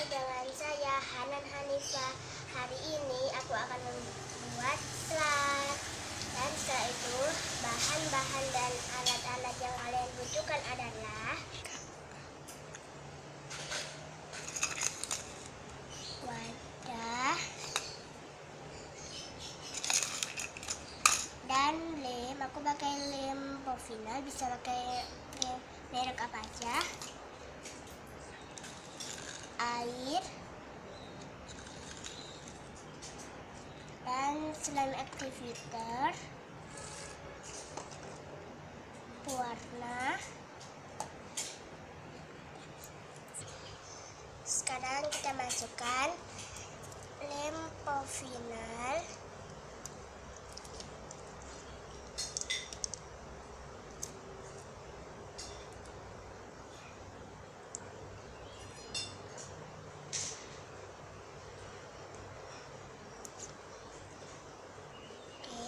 dengan saya Hanan Hanifah. Hari ini aku akan membuat slide. Dan setelah itu bahan-bahan dan alat-alat yang kalian butuhkan adalah wadah dan lem. Aku pakai lem Povinal, bisa pakai merek apa aja. Air dan slime activator, pewarna. Sekarang kita masukkan lem Povinal,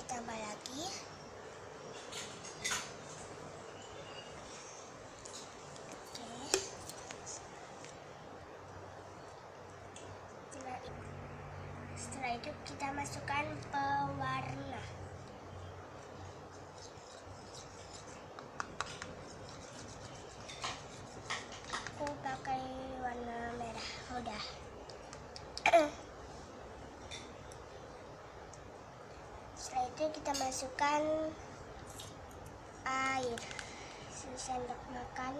tambah lagi. Setelah itu kita masukkan pewarna. Aku pakai warna merah muda. Setelah itu kita masukkan air sendok makan,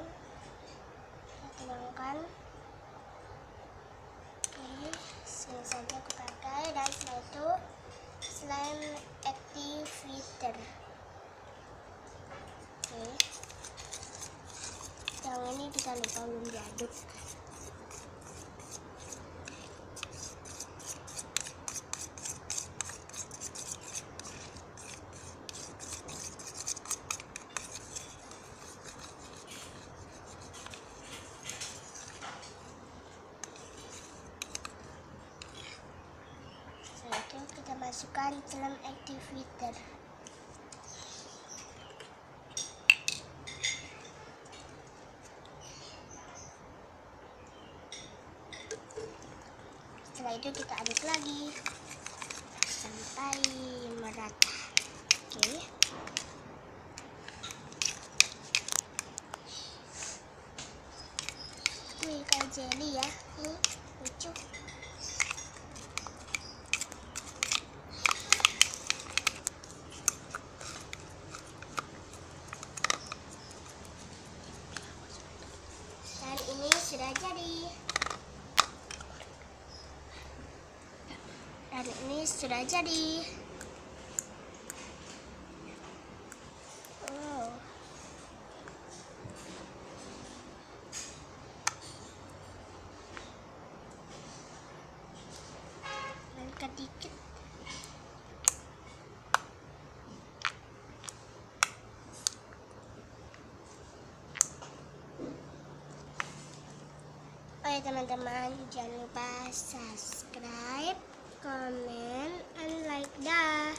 kita tuangkan. Oke, sini saja aku pakai. Dan setelah itu slime activator. Oke, yang ini kita lupa belum diaduk. Kita masukkan slime activator. Setelah itu kita aduk lagi sampai merata. Oke. Wih, kayak jelly ya. Lucu. Ini sudah jadi. Dan ini sudah jadi. Wow. Angkat dikit. Oh ya teman-teman, jangan lupa subscribe, comment, and like dah.